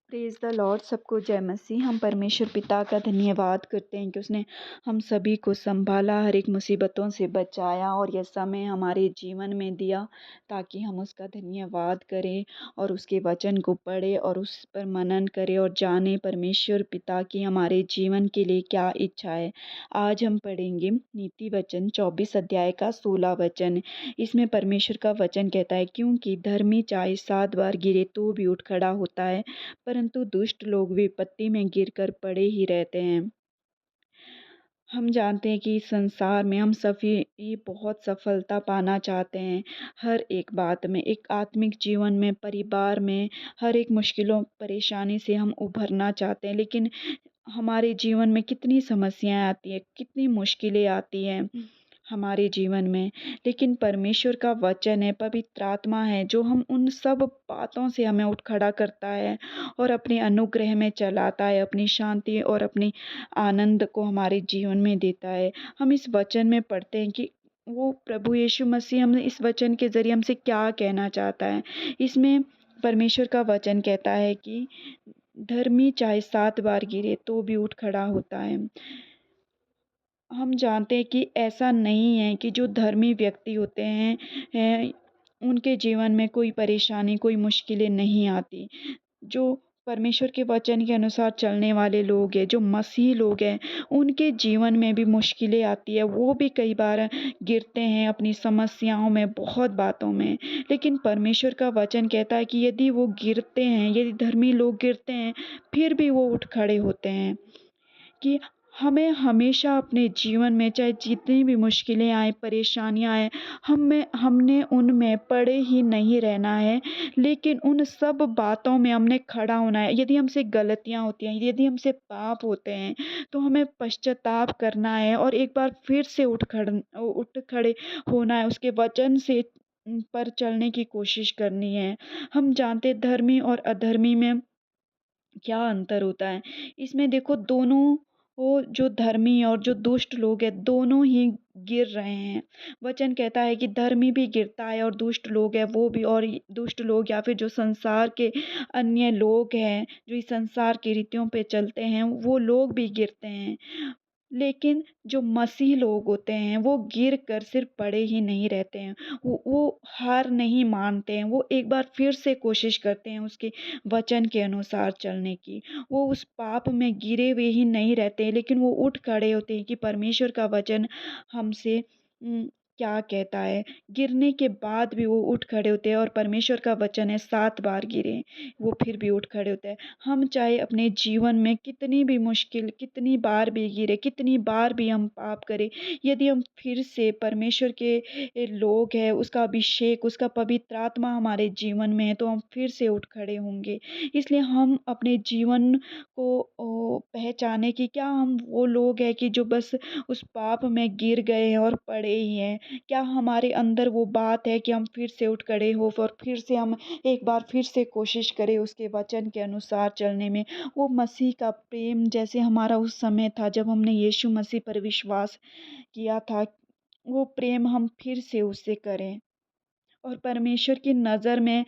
Praise the Lord. सबको जय मसीह। हम परमेश्वर पिता का धन्यवाद करते हैं कि उसने हम सभी को संभाला, हर एक मुसीबतों से बचाया और यह समय हमारे जीवन में दिया ताकि हम उसका धन्यवाद करें और उसके वचन को पढ़ें और उस पर मनन करें और जानें परमेश्वर पिता की हमारे जीवन के लिए क्या इच्छा है। आज हम पढ़ेंगे नीति वचन 24 अध्याय का 16 वचन। इसमें परमेश्वर का वचन कहता है, क्योंकि धर्मी चाहे 7 बार गिरे तो भी उठ खड़ा होता है, परंतु दुष्ट लोग विपत्ति में गिरकर पड़े ही रहते हैं। हम जानते हैं कि इस संसार में हम सभी बहुत सफलता पाना चाहते हैं, हर एक बात में, एक आत्मिक जीवन में, परिवार में, हर एक मुश्किलों परेशानी से हम उभरना चाहते हैं। लेकिन हमारे जीवन में कितनी समस्याएं आती हैं, कितनी मुश्किलें आती हैं हमारे जीवन में। लेकिन परमेश्वर का वचन है, पवित्र आत्मा है, जो हम उन सब बातों से हमें उठ खड़ा करता है और अपने अनुग्रह में चलाता है, अपनी शांति और अपनी आनंद को हमारे जीवन में देता है। हम इस वचन में पढ़ते हैं कि वो प्रभु यीशु मसीह हमें इस वचन के ज़रिए हमसे क्या कहना चाहता है। इसमें परमेश्वर का वचन कहता है कि धर्मी चाहे 7 बार गिरे तो भी उठ खड़ा होता है। हम जानते हैं कि ऐसा नहीं है कि जो धर्मी व्यक्ति होते हैं उनके जीवन में कोई परेशानी, कोई मुश्किलें नहीं आती। जो परमेश्वर के वचन के अनुसार चलने वाले लोग हैं, जो मसीही लोग हैं, उनके जीवन में भी मुश्किलें आती है। वो भी कई बार गिरते हैं अपनी समस्याओं में, बहुत बातों में। लेकिन परमेश्वर का वचन कहता है कि यदि वो गिरते हैं, यदि धर्मी लोग गिरते हैं, फिर भी वो उठ खड़े होते हैं। कि हमें हमेशा अपने जीवन में चाहे जितनी भी मुश्किलें आए, परेशानियाँ आए, हमने उनमें पड़े ही नहीं रहना है, लेकिन उन सब बातों में हमने खड़ा होना है। यदि हमसे गलतियाँ होती हैं, यदि हमसे पाप होते हैं, तो हमें पश्चाताप करना है और एक बार फिर से उठ खड़े होना है, उसके वचन से पर चलने की कोशिश करनी है। हम जानते हैं धर्मी और अधर्मी में क्या अंतर होता है। इसमें देखो दोनों वो जो धर्मी और जो दुष्ट लोग हैं दोनों ही गिर रहे हैं। वचन कहता है कि धर्मी भी गिरता है और दुष्ट लोग हैं वो भी, और दुष्ट लोग या फिर जो संसार के अन्य लोग हैं जो इस संसार की रीतियों पे चलते हैं वो लोग भी गिरते हैं। लेकिन जो मसीह लोग होते हैं वो गिर कर सिर्फ पड़े ही नहीं रहते हैं, वो हार नहीं मानते हैं, वो एक बार फिर से कोशिश करते हैं उसके वचन के अनुसार चलने की। वो उस पाप में गिरे हुए ही नहीं रहते हैं, लेकिन वो उठ खड़े होते हैं कि परमेश्वर का वचन हमसे क्या कहता है। गिरने के बाद भी वो उठ खड़े होते हैं और परमेश्वर का वचन है 7 बार गिरे वो फिर भी उठ खड़े होते हैं। हम चाहे अपने जीवन में कितनी भी मुश्किल, कितनी बार भी गिरे, कितनी बार भी हम पाप करें, यदि हम फिर से परमेश्वर के लोग हैं, उसका अभिषेक, उसका पवित्र आत्मा हमारे जीवन में है, तो हम फिर से उठ खड़े होंगे। इसलिए हम अपने जीवन को पहचाने कि क्या हम वो लोग हैं कि जो बस उस पाप में गिर गए हैं और पड़े ही हैं। क्या हमारे अंदर वो बात है कि हम फिर से उठ खड़े हो और फिर से हम एक बार फिर से कोशिश करें उसके वचन के अनुसार चलने में। वो मसीह का प्रेम जैसे हमारा उस समय था जब हमने यीशु मसीह पर विश्वास किया था, वो प्रेम हम फिर से उससे करें। और परमेश्वर की नज़र में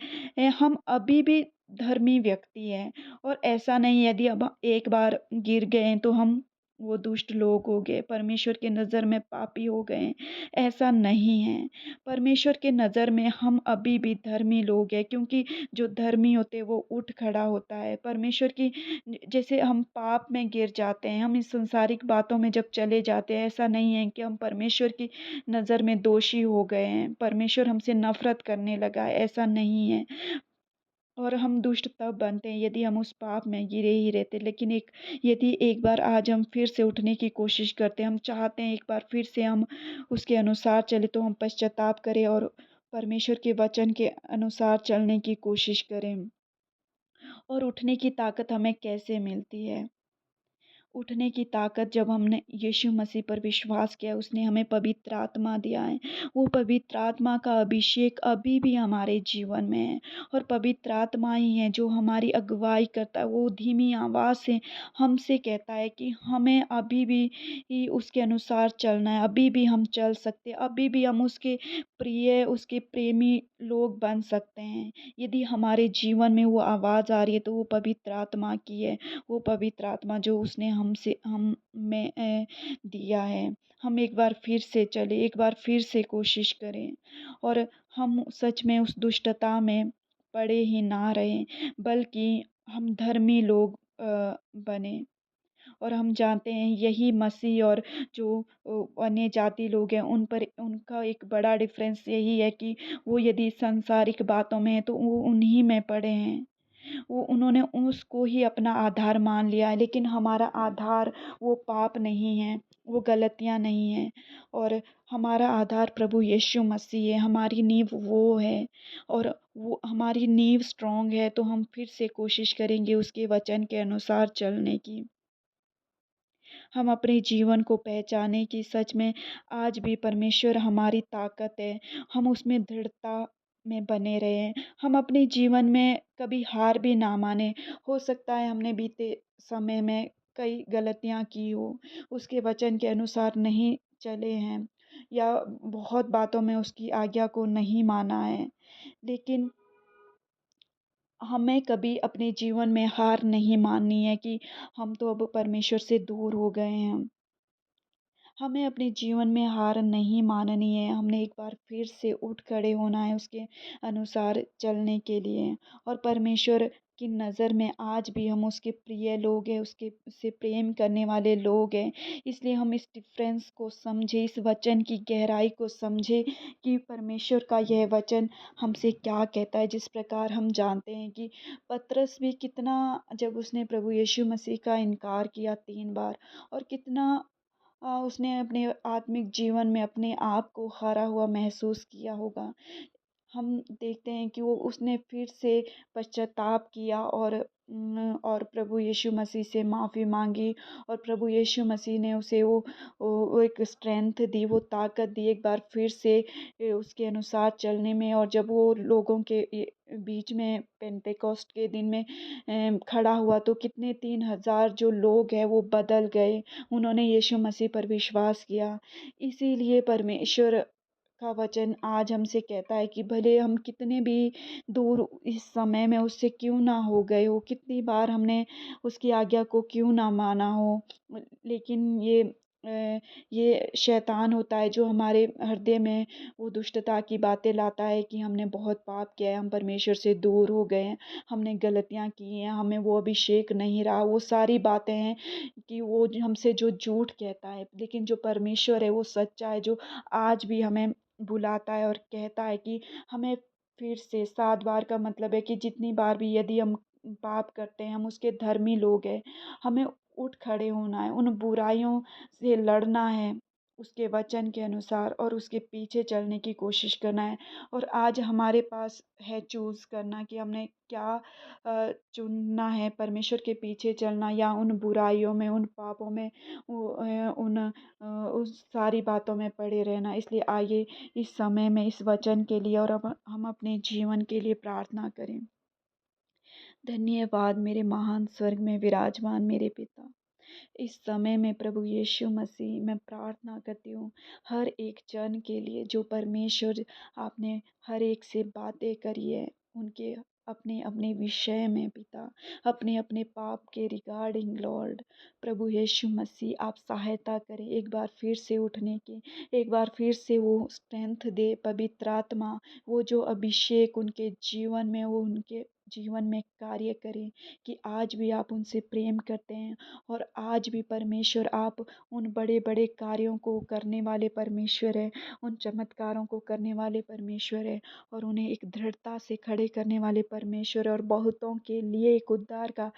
हम अभी भी धर्मी व्यक्ति हैं और ऐसा नहीं यदि अब एक बार गिर गए तो हम वो दुष्ट लोग हो गए, परमेश्वर की नज़र में पापी हो गए, ऐसा नहीं है। परमेश्वर की नज़र में हम अभी भी धर्मी लोग हैं, क्योंकि जो धर्मी होते हैं वो उठ खड़ा होता है। परमेश्वर की जैसे हम पाप में गिर जाते हैं, हम इस संसारिक बातों में जब चले जाते हैं, ऐसा नहीं है कि हम परमेश्वर की नज़र में दोषी हो गए हैं, परमेश्वर हमसे नफ़रत करने लगा है, ऐसा नहीं है। और हम दुष्ट तब बनते हैं यदि हम उस पाप में गिरे ही रहते। लेकिन यदि एक बार आज हम फिर से उठने की कोशिश करते हैं, हम चाहते हैं एक बार फिर से हम उसके अनुसार चलें, तो हम पश्चाताप करें और परमेश्वर के वचन के अनुसार चलने की कोशिश करें। और उठने की ताकत हमें कैसे मिलती है? उठने की ताकत जब हमने यीशु मसीह पर विश्वास किया, उसने हमें पवित्र आत्मा दिया है। वो पवित्र आत्मा का अभिषेक अभी भी हमारे जीवन में है और पवित्र आत्मा ही है जो हमारी अगुवाई करता है। वो धीमी आवाज़ से हमसे कहता है कि हमें अभी भी ही उसके अनुसार चलना है, अभी भी हम चल सकते हैं, अभी भी हम उसके प्रिय, उसके प्रेमी लोग बन सकते हैं। यदि हमारे जीवन में वो आवाज़ आ रही है तो वो पवित्र आत्मा की है। वो पवित्र आत्मा जो उसने हमसे हम में दिया है। हम एक बार फिर से चलें, एक बार फिर से कोशिश करें और हम सच में उस दुष्टता में पड़े ही ना रहें, बल्कि हम धर्मी लोग बनें। और हम जानते हैं यही मसीह और जो अन्य जाति लोग हैं उन पर उनका एक बड़ा डिफरेंस यही है कि वो यदि सांसारिक बातों में हैं तो वो उन्हीं में पड़े हैं। वो उन्होंने उसको ही अपना आधार मान लिया है, लेकिन हमारा आधार वो पाप नहीं है, वो गलतियाँ नहीं हैं और हमारा आधार प्रभु यीशु मसीह है, हमारी नींव वो है और वो हमारी नींव स्ट्रॉन्ग है तो हम फिर से कोशिश करेंगे उसके वचन के अनुसार चलने की। हम अपने जीवन को पहचानें कि सच में आज भी परमेश्वर हमारी ताकत है। हम उसमें दृढ़ता में बने रहें। हम अपने जीवन में कभी हार भी ना मानें। हो सकता है हमने बीते समय में कई गलतियाँ की हो, उसके वचन के अनुसार नहीं चले हैं या बहुत बातों में उसकी आज्ञा को नहीं माना है। लेकिन हमें कभी अपने जीवन में हार नहीं माननी है कि हम तो अब परमेश्वर से दूर हो गए हैं। हमें अपने जीवन में हार नहीं माननी है, हमने एक बार फिर से उठ खड़े होना है उसके अनुसार चलने के लिए और परमेश्वर की नज़र में आज भी हम उसके प्रिय लोग हैं, उसके उससे प्रेम करने वाले लोग हैं। इसलिए हम इस डिफ़रेंस को समझें, इस वचन की गहराई को समझें कि परमेश्वर का यह वचन हमसे क्या कहता है। जिस प्रकार हम जानते हैं कि पतरस भी कितना जब उसने प्रभु यीशु मसीह का इनकार किया 3 बार और कितना उसने अपने आत्मिक जीवन में अपने आप को हारा हुआ महसूस किया होगा। हम देखते हैं कि वो उसने फिर से पश्चाताप किया और प्रभु यीशु मसीह से माफ़ी माँगी और प्रभु यीशु मसीह ने उसे वो एक स्ट्रेंथ दी, वो ताकत दी एक बार फिर से उसके अनुसार चलने में और जब वो लोगों के बीच में पेंतेकोस्ट के दिन में खड़ा हुआ तो कितने 3,000 जो लोग हैं वो बदल गए। उन्होंने यीशु मसीह पर विश्वास किया। इसीलिए परमेश्वर का वचन आज हमसे कहता है कि भले हम कितने भी दूर इस समय में उससे क्यों ना हो गए हो, कितनी बार हमने उसकी आज्ञा को क्यों ना माना हो, लेकिन ये शैतान होता है जो हमारे हृदय में वो दुष्टता की बातें लाता है कि हमने बहुत पाप किया है, हम परमेश्वर से दूर हो गए हैं, हमने गलतियाँ की हैं, हमें वो अभिषेक नहीं रहा, वो सारी बातें हैं कि वो हमसे जो झूठ कहता है। लेकिन जो परमेश्वर है वो सच्चा है, जो आज भी हमें बुलाता है और कहता है कि हमें फिर से 7 बार का मतलब है कि जितनी बार भी यदि हम पाप करते हैं, हम उसके धर्मी लोग हैं, हमें उठ खड़े होना है, उन बुराइयों से लड़ना है, उसके वचन के अनुसार और उसके पीछे चलने की कोशिश करना है। और आज हमारे पास है चूज़ करना कि हमने क्या चुनना है, परमेश्वर के पीछे चलना या उन बुराइयों में, उन पापों में, उस सारी बातों में पड़े रहना। इसलिए आइए इस समय में इस वचन के लिए और अब हम अपने जीवन के लिए प्रार्थना करें। धन्यवाद मेरे महान स्वर्ग में विराजमान मेरे पिता। इस समय में प्रभु यीशु मसीह मैं प्रार्थना करती हूँ हर एक जन के लिए जो परमेश्वर आपने हर एक से बातें करी है उनके अपने अपने विषय में पिता, अपने अपने पाप के रिगार्डिंग लॉर्ड प्रभु यीशु मसीह आप सहायता करें एक बार फिर से उठने की, एक बार फिर से वो स्ट्रेंथ दे पवित्र आत्मा, वो जो अभिषेक उनके जीवन में वो उनके जीवन में कार्य करें कि आज भी आप उनसे प्रेम करते हैं और आज भी परमेश्वर आप उन बड़े बड़े कार्यों को करने वाले परमेश्वर हैं, उन चमत्कारों को करने वाले परमेश्वर हैं और उन्हें एक दृढ़ता से खड़े करने वाले परमेश्वर और बहुतों के लिए एक उद्धार का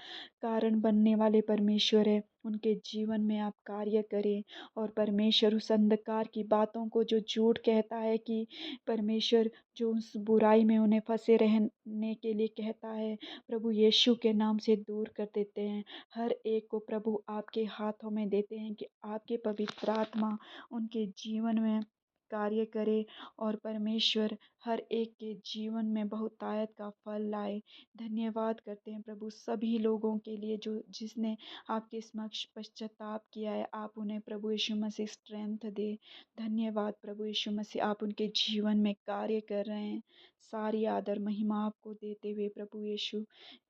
कारण बनने वाले परमेश्वर है। उनके जीवन में आप कार्य करें और परमेश्वर उस अंधकार की बातों को, जो झूठ कहता है कि परमेश्वर जो उस बुराई में उन्हें फंसे रहने के लिए कहता है, प्रभु यीशु के नाम से दूर कर देते हैं। हर एक को प्रभु आपके हाथों में देते हैं कि आपके पवित्र आत्मा उनके जीवन में कार्य करे और परमेश्वर हर एक के जीवन में बहुतायत का फल लाए। धन्यवाद करते हैं प्रभु सभी लोगों के लिए जो जिसने आपके समक्ष पश्चाताप किया है। आप उन्हें प्रभु यीशु मसीह स्ट्रेंथ दे। धन्यवाद प्रभु यीशु मसीह, आप उनके जीवन में कार्य कर रहे हैं। सारी आदर महिमा आपको देते हुए प्रभु यीशु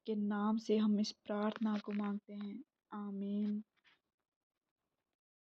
के नाम से हम इस प्रार्थना को मांगते हैं। आमीन।